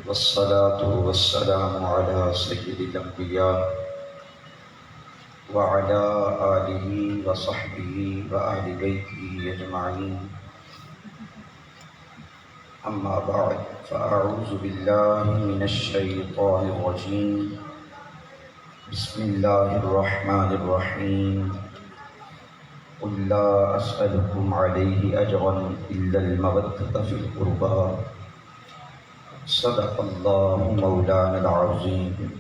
والصلاة والسلام على سيد الأنبياء وعلى آله وصحبه وأهل بيته أجمعين. أما بعد، فأعوذ بالله من الشيطان الرجيم. بسم الله الرحمن الرحيم. قل لا أسألكم عليه أجرا إلا المودة في القربى. صدق الله مولانا العظيم.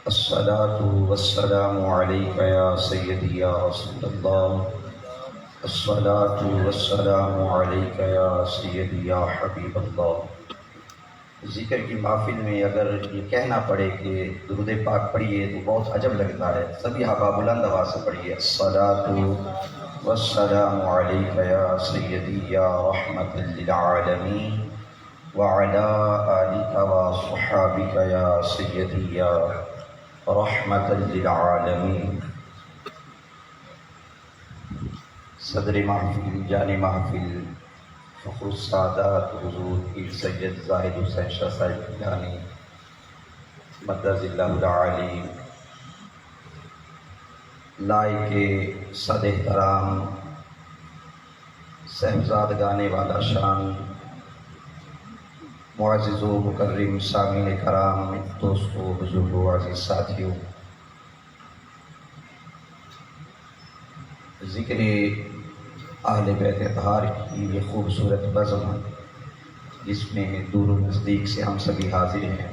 الصلاة والسلام عليك يا سيدي يا رسول الله. الصلاة والسلام عليك يا سيدي يا حبيب اللہ. ذکر کی محفل میں اگر یہ کہنا پڑے کہ درود پاک پڑھیے تو بہت عجب لگتا ہے. سبھی حبا بلند آواز سے پڑھیے. الصلاة والسلام علیک یا سیدی یا رحمت للعالمین وعلی آلک وصحابک یا سیدی یا رحمت للعالمین. صدر محفل، جان محفل، فخر السادات حضور پیر سید زاہد حسین شاہ صاحب گیلانی مدد اللہ العالی، لائق صد احترام، صاحبزادگان والا شان، معزز و مکرم سامعین کرام، دوستو، بزرگو، عزیز ساتھیو، ذکر اہل بیت اطہار کی یہ خوبصورت بزم جس میں دور و نزدیک سے ہم سبھی حاضر ہیں،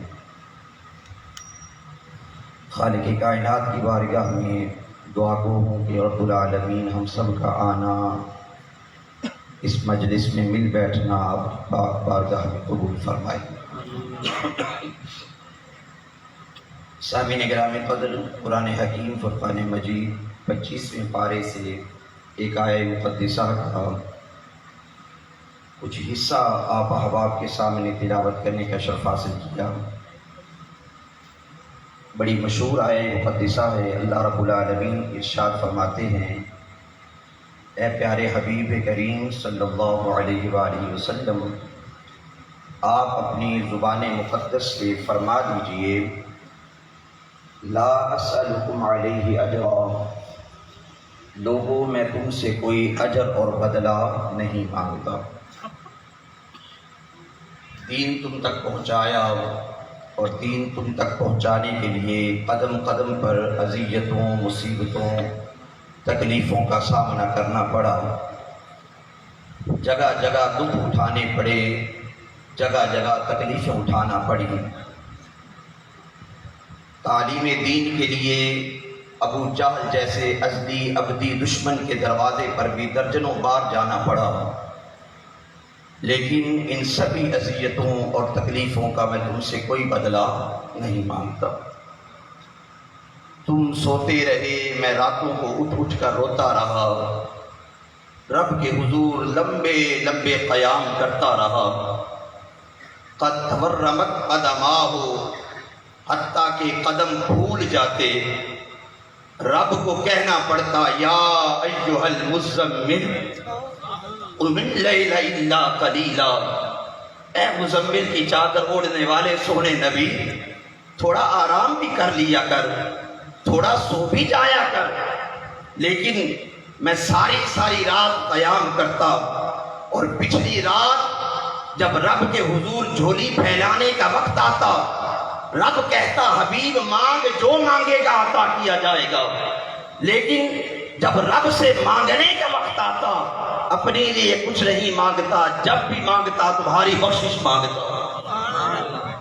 خالق کائنات کی بارگاہ میں دعا گو ہوں کہ رب العالمین ہم سب کا آنا، اس مجلس میں مل بیٹھنا پاک بارگاہ میں قبول فرمائے. سامعین گرامی قدر، قرآن حکیم فرقان مجید 25ویں پارے سے ایک آیہ مقدسہ کا کچھ حصہ آپ احباب کے سامنے تلاوت کرنے کا شرف حاصل کیا. بڑی مشہور آیہ مقدسہ ہے. اللہ رب العالمین ارشاد فرماتے ہیں، اے پیارے حبیب کریم صلی اللہ علیہ وآلہ وسلم، آپ اپنی زبان مقدس سے فرما دیجئے، لا اسألکم علیہ اجرا، لوگوں میں تم سے کوئی اجر اور بدلہ نہیں مانگتا. دین تم تک پہنچایا اور دین تم تک پہنچانے کے لیے قدم قدم پر اذیتوں، مصیبتوں، تکلیفوں کا سامنا کرنا پڑا. جگہ جگہ دکھ اٹھانے پڑے، جگہ جگہ تکلیفیں اٹھانا پڑی. تعلیم دین کے لیے ابو جہل جیسے ازلی ابدی دشمن کے دروازے پر بھی درجنوں بار جانا پڑا. لیکن ان سبھی اذیتوں اور تکلیفوں کا میں تم سے کوئی بدلہ نہیں مانگتا. تم سوتے رہے، میں راتوں کو اٹھ اٹھ کر روتا رہا، رب کے حضور لمبے لمبے قیام کرتا رہا. قد تورمت قدماہ، حتیٰ کہ قدم پھول جاتے. رب کو کہنا پڑتا، یا ایھا المزمل قم اللیل الا قلیلا، اے مزمل کی چادر اوڑھنے والے سونے نبی، تھوڑا آرام بھی کر لیا کر، تھوڑا سو بھی جایا کر. لیکن میں ساری رات قیام کرتا، اور پچھلی رات جب رب کے حضور جھولی پھیلانے کا وقت آتا، رب کہتا حبیب مانگ، جو مانگے گا عطا کیا جائے گا. لیکن جب رب سے مانگنے کا وقت آتا، اپنے لیے کچھ نہیں مانگتا. جب بھی مانگتا تمہاری بخشش مانگتا،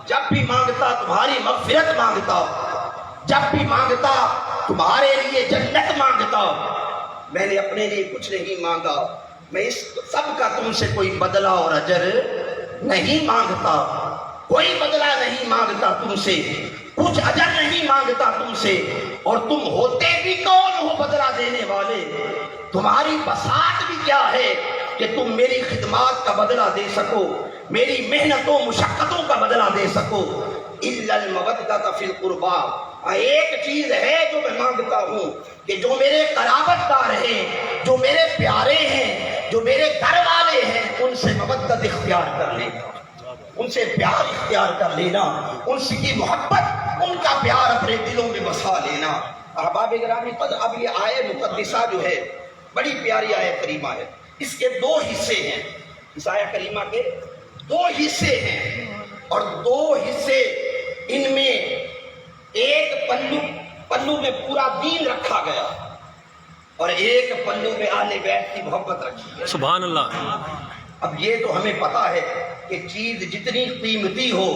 جب بھی مانگتا تمہاری مغفرت مانگتا، جب بھی مانگتا تمہارے لیے جنت مانگتا. میں نے اپنے لیے کچھ نہیں مانگا، میں اس سب کا تم سے کوئی بدلہ اور اجر نہیں مانگتا، کوئی بدلہ نہیں مانگتا تم سے، کچھ اجر نہیں مانگتا تم سے. اور تم ہوتے بھی کون ہو بدلہ دینے والے؟ تمہاری بساط بھی کیا ہے کہ تم میری خدمات کا بدلہ دے سکو، میری محنتوں مشقتوں کا بدلہ دے سکو. الا المودۃ فی القربى، ایک چیز ہے جو میں مانگتا ہوں کہ جو میرے قرابت دار ہیں، جو میرے پیارے ہیں، جو میرے گھر والے ہیں، ان سے مودت اختیار کر لے. ان سے پیار اختیار کر لینا، ان سے کی محبت، ان کا پیار اپنے دلوں میں بسا لینا۔ احباب گرامی قدر، اب یہ آیت مقدسہ جو ہے بڑی پیاری آیت کریمہ ہے، اس کے دو حصے ہیں، اس آیت کریمہ کے دو حصے ہیں، اور دو حصے ان میں ایک پلو میں پورا دین رکھا گیا اور ایک پلو میں اہل بیت کی محبت رکھی ہے۔ سبحان اللہ۔ اب یہ تو ہمیں پتا ہے کہ چیز جتنی قیمتی ہو،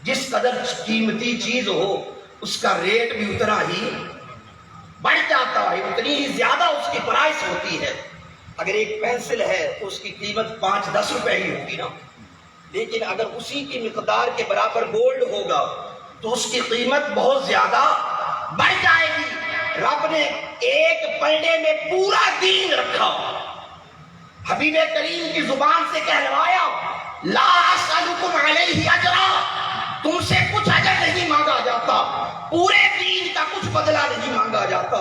جس قدر قیمتی چیز ہو، اس کا ریٹ بھی اتنا ہی بڑھ جاتا ہے، اتنی ہی زیادہ اس کی پرائس ہوتی ہے۔ اگر ایک پینسل ہے تو اس کی قیمت 5-10 روپے ہی ہوگی نا، لیکن اگر اسی کی مقدار کے برابر گولڈ ہوگا تو اس کی قیمت بہت زیادہ بڑھ جائے گی۔ رب نے ایک پلڑے میں پورا دین رکھا، حبیب کریم کی زبان سے کہلوایا، لا اسألکم علیہ اجرا، تم سے کچھ اجر نہیں مانگا جاتا، پورے دین کا کچھ بدلہ نہیں مانگا جاتا،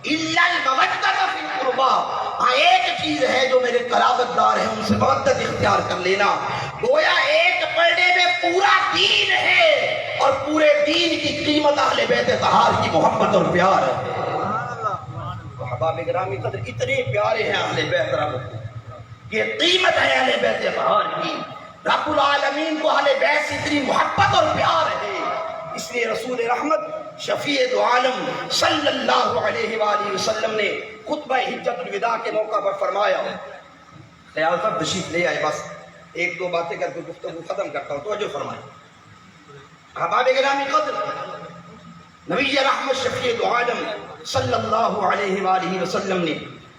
الا المودۃ فی القربی، ہاں ایک چیز ہے جو میرے قرابت دار ہیں ان سے مودت اختیار کر لینا۔ گویا ایک پلڑے میں پورا دین ہے اور پورے دین کی قیمت اہل بیت طہار کی محبت اور پیار ہے۔ احباب گرامی قدر، اتنے پیارے ہیں اہل بیت رب، یہ قیمت ہے اہل بیت طہار کی، رب العالمین کو اہل بیت سے اتنی محبت اور پیار ہے، اس لیے رسول رحمت شفیع دو عالم صلی اللہ علیہ وآلہ وسلم نے خطبہ حجت الوداع کے موقع پر فرمایا، خیال تک تشریف لے آئے، بس ایک دو باتیں کر کے گفتگو ختم کرتا ہوں، توجہ فرمائیں۔ احباب گرامی قدر، نبی رحمت شفیع دو عالم صلی اللہ علیہ وآلہ وسلم نے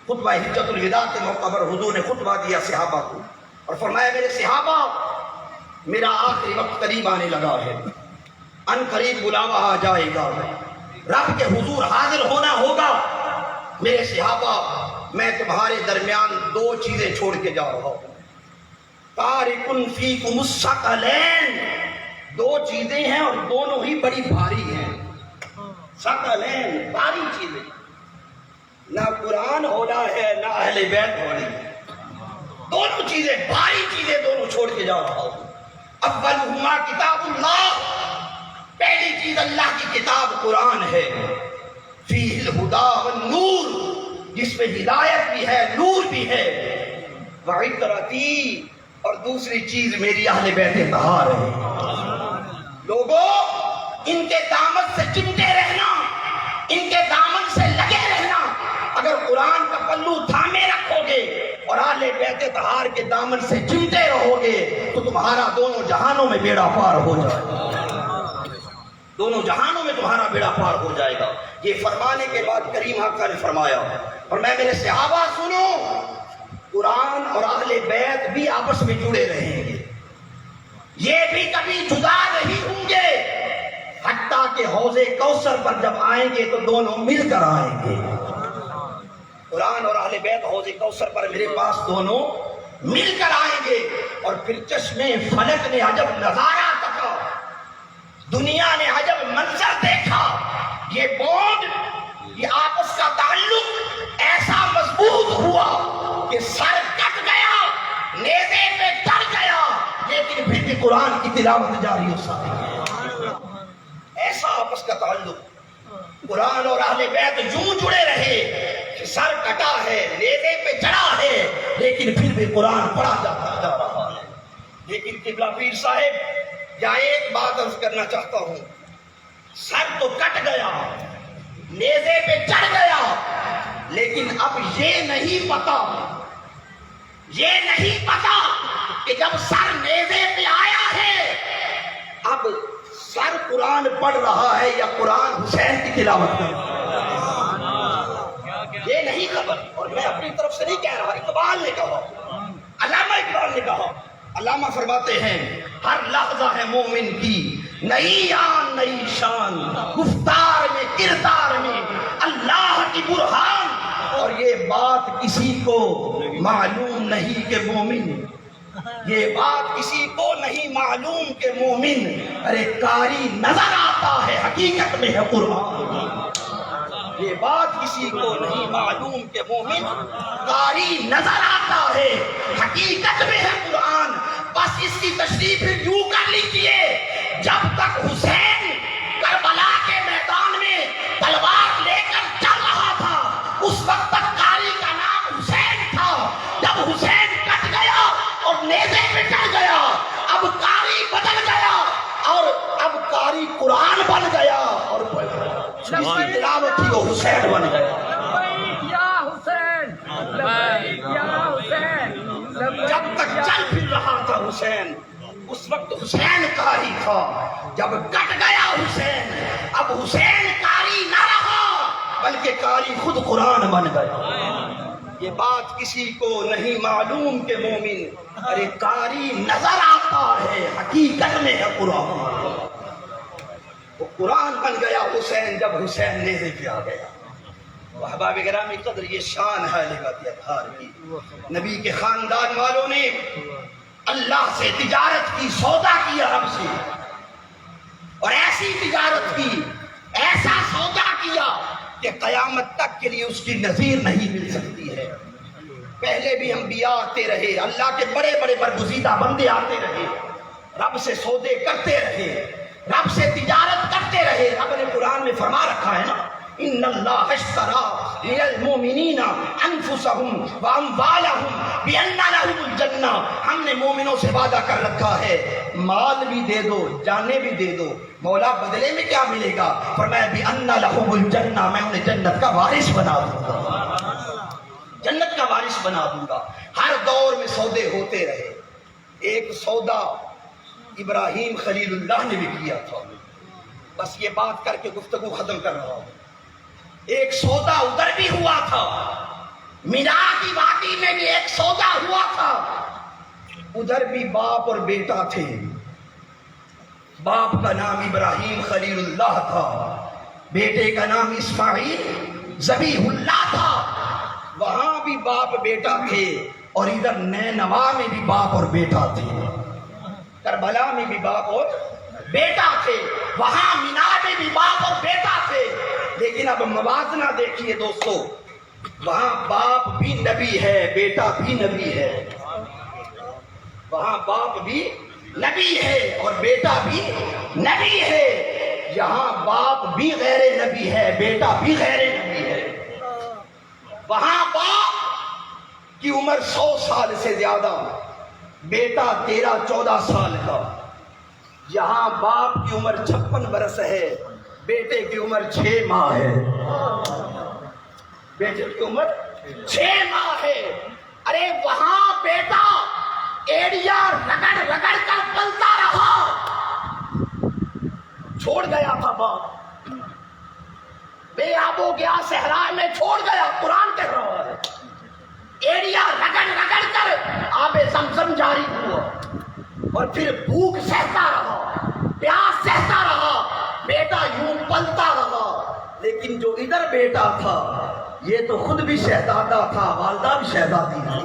خطبہ حجت الوداع کے موقع پر حضور نے خطبہ دیا صحابہ کو اور فرمایا، میرے صحابہ، میرا آخری وقت قریب آنے لگا ہے، ان قریب بلاوا آ جائے گا، رب کے حضور حاضر ہونا ہوگا۔ میرے صحابہ، میں تمہارے درمیان دو چیزیں چھوڑ کے جا رہا ہوں، تارک فیکم الثقلین، دو چیزیں ہیں اور دونوں ہی بڑی بھاری ہیں، ثقلین، بھاری چیزیں، نہ قرآن ہونا ہے نہ اہل بیت ہونی ہے، دونوں چیزیں بھاری چیزیں دونوں چھوڑ کے جا رہا ہوں۔ اولہما کتاب اللہ، پہلی چیز اللہ کی کتاب قرآن ہے، فیہ الہدی والنور، جس میں ہدایت بھی ہے نور بھی ہے، وعطرتی، اور دوسری چیز میری اہل بیت طہار ہے۔ لوگوں، ان کے دامن سے چمٹے رہنا، ان کے دامن سے لگے رہنا، اگر قرآن کا پلو تھامے رکھو گے اور اہل بیت طہار کے دامن سے چمٹے رہو گے تو تمہارا دونوں جہانوں میں بیڑا پار ہو جائے گا، دونوں جہانوں میں تمہارا بیڑا پار ہو جائے گا۔ یہ فرمانے کے بعد کریم آقا نے فرمایا، اور میں میرے صحابہ سنو، قرآن اور اہل بیت بھی آپس میں جڑے رہیں گے، یہ بھی کبھی جدا نہیں ہوں گے، حتیٰ کہ حوض کوثر پر جب آئیں گے تو دونوں مل کر آئیں گے۔ قرآن اور اہل بیت حوض کوثر پر میرے پاس دونوں مل کر آئیں گے، اور پھر چشمے فلک نے عجب نظارہ تکا، دنیا نے عجب منظر دیکھا، یہ بونڈ، یہ آپس کا تعلق ایسا مضبوط ہوا کہ سر کٹ گیا، نیزے پہ چڑھ گیا، لیکن پھر بھی قرآن کی تلاوت جاری ہو سکتی، ایسا آپس کا تعلق، قرآن اور اہل بیت یوں جڑے رہے کہ سر کٹا ہے، نیزے پہ چڑھا ہے، لیکن پھر بھی قرآن پڑھا جاتا جا رہا ہے۔ لیکن قبلہ پیر صاحب، یا ایک بات عرض کرنا چاہتا ہوں، سر تو کٹ گیا، نیزے پہ چڑھ گیا، لیکن اب یہ نہیں پتا کہ جب سر نیزے پہ آیا ہے اب سر قرآن پڑھ رہا ہے یا قرآن حسین کی تلاوت کر رہا ہے، یہ نہیں خبر۔ اور میں اپنی طرف سے نہیں کہہ رہا، اقبال نے کہا، علامہ اقبال نے کہا، علامہ فرماتے ہیں، ہر لحظہ ہے مومن کی نئی آن نئی شان، گفتار میں کردار میں اللہ کی برہان، اور یہ بات کسی کو معلوم نہیں کہ مومن، یہ بات کسی کو نہیں معلوم کہ مومن، ارے قاری نظر آتا ہے حقیقت میں ہے قرآن، یہ بات کسی کو نہیں معلوم کہ مومن قاری نظر آتا ہے حقیقت میں ہے قرآن۔ بس اس کی تشریح پھر یوں کر لیجیے، جب تک حسین کربلا کے میدان میں تلوار لے کر چل رہا تھا اس وقت تک قاری کا نام حسین تھا، جب حسین کٹ گیا اور نیزے پہ چڑھ گیا اب قاری بدل گیا اور اب قاری قرآن بن گیا اور جس کی تلاوت تھی وہ حسین بن گیا۔ جب تک چل پھر رہا تھا حسین اس وقت حسین قاری تھا، جب کٹ گیا حسین اب حسین قاری نہ رہا بلکہ قاری خود قرآن بن گیا۔ یہ بات کسی کو نہیں معلوم کہ مومن ارے قاری نظر آتا ہے حقیقت میں ہے قرآن، وہ قرآن بن گیا حسین جب حسین نیزے پہ آ گیا۔ احباب گرامی قدر یہ شان ہے لغت اطہار کی، نبی کے خاندان والوں نے اللہ سے تجارت کی، سودا کیا رب سے، اور ایسی تجارت کی، ایسا سودا کیا کہ قیامت تک کے لیے اس کی نظیر نہیں مل سکتی ہے۔ پہلے بھی انبیاء آتے رہے، اللہ کے بڑے بڑے برگزیدہ بندے آتے رہے، رب سے سودے کرتے رہے، رب سے تجارت کرتے رہے۔ رب نے قرآن میں فرما رکھا ہے نا، ان اللہ اشترى من المؤمنین انفسهم واموالهم بان لهم الجنہ، ہم نے مومنوں سے وعدہ کر رکھا ہے مال بھی دے دو جانیں بھی دے دو، مولا بدلے میں کیا ملے گا؟ فرمایا بان لهم الجنہ، میں انہیں جنت کا وارث بنا دوں گا، جنت کا وارث بنا دوں گا۔ ہر دور میں سودے ہوتے رہے، ایک سودا ابراہیم خلیل اللہ نے بھی کیا تھا، بس یہ بات کر کے گفتگو ختم کر رہا ہوں۔ ایک سودا ادھر بھی ہوا تھا، مینا کی وادی میں بھی ایک سودا ہوا تھا، ادھر بھی باپ اور بیٹا تھے، باپ کا نام ابراہیم خلیل اللہ تھا، بیٹے کا نام اسماعیل ذبیح اللہ تھا، وہاں بھی باپ بیٹا تھے اور ادھر نینوا میں بھی باپ اور بیٹا تھے، کربلا میں بھی باپ اور بیٹا تھے، وہاں مینا میں بھی باپ اور بیٹا تھے۔ لیکن اب موازنہ دیکھیے دوستو، وہاں باپ بھی نبی ہے بیٹا بھی نبی ہے، وہاں باپ بھی نبی ہے اور بیٹا بھی نبی ہے، یہاں باپ بھی غیر نبی ہے بیٹا بھی غیر نبی ہے۔ وہاں باپ کی عمر 100 سال سے زیادہ، بیٹا 13-14 سال کا، یہاں باپ کی عمر 56 برس ہے، بیٹے کی عمر 6 ماہ ہے، بیٹے کی عمر 6 ماہ ہے۔ ارے وہاں بیٹا ایڑیا رگڑ رگڑ کر پلتا رہا، چھوڑ گیا تھا باپ، بے آب و گیا صحرا میں چھوڑ گیا، قرآن کہہ رہا ہے، ایڑیا رگڑ رگڑ کر آب زمزم جاری ہوا اور پھر بھوک سہتا رہا، پیاس سہتا رہا، بیٹا یوں پلتا رہا۔ لیکن جو ادھر بیٹا تھا یہ تو خود بھی شہزادہ تھا، والدہ بھی شہزادی تھی،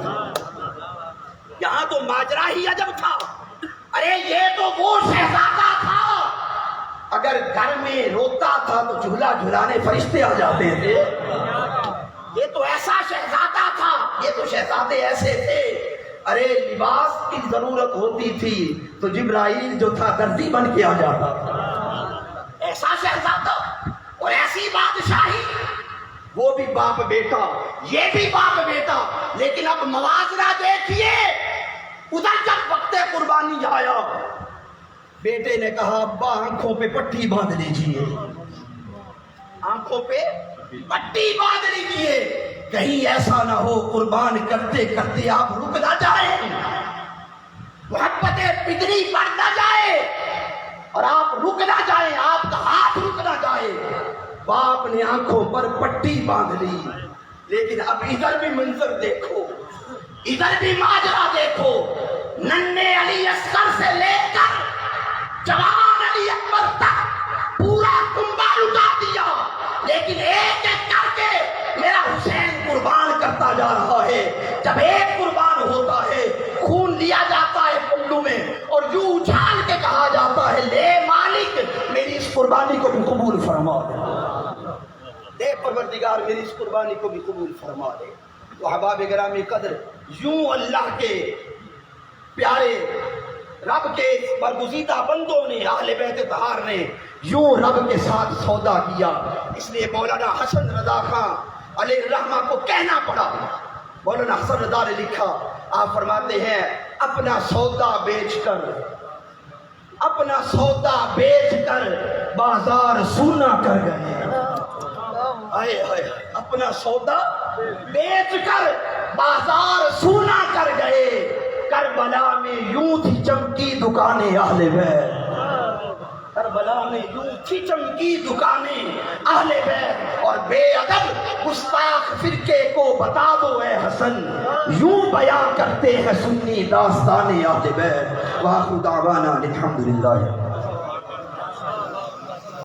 یہاں تو ماجرا ہی عجب تھا۔ ارے یہ تو وہ شہزادہ تھا، اگر گھر میں روتا تھا تو جھولا جھلانے فرشتے آ جاتے تھے، یہ تو ایسا شہزادہ تھا، یہ تو شہزادے ایسے تھے۔ ارے لباس کی ضرورت ہوتی تھی تو جبرائیل جو تھا دردی بن کے آ جاتا تھا، ایسا شہزادہ اور ایسی بادشاہی، وہ بھی باپ بیٹا یہ بھی باپ بیٹا۔ لیکن اب موازنہ دیکھیے، ادھر جب وقت قربانی آیا بیٹے نے کہا ابا آنکھوں پہ پٹی باندھ لیجیے، آنکھوں پہ پٹی باندھ لیجیے، کہیں ایسا نہ ہو قربان کرتے کرتے آپ رک نہ جائیں، محبت پدری بڑھ نہ جائے اور آپ رک نہ جائیں، آپ کا ہاتھ رک نہ جائے۔ باپ نے آنکھوں پر پٹی باندھ لی، لیکن اب ادھر بھی منظر دیکھو، ادھر بھی ماجرا دیکھو، ننھے علی اصغر سے لے کر جوان علی اکبر تک پورا کنبہ لٹا دیا، لیکن ایک ایک کر کے میرا حسین قربان کرتا جا رہا ہے۔ جب ایک قربان ہوتا ہے خون لیا جاتا ہے پلو میں اور یوں اچھال کے کہا جاتا ہے لے مالک میری اس قربانی کو بھی قبول فرما دے، پروردگار میری اس قربانی کو بھی قبول فرما دے۔ تو احباب گرامی قدر، یوں اللہ کے پیارے رب کے برگزیدہ بندوں نے، اہل بیت طہار نے یوں رب کے ساتھ سودا کیا. اس لیے مولانا حسن رضا خان علیہ الرحمہ کو کہنا پڑا. مولانا حسن رضا نے لکھا، آپ فرماتے ہیں اپنا سودا بیچ کر بازار سونا کر گئے. اپنا سودا بیچ کر بازار سونا کر گئے. کربلا میں یوں تھی چمکی دکانیں اہل بیت. کربلا میں یوں تھی چمکی دکانیں اہل بیت. اور بے ادب گستاخ فرقے کو بتا دو اے حسن، یوں بیان کرتے ہیں سنی داستان اہل بیت. وآخر دعوانا الحمدللہ.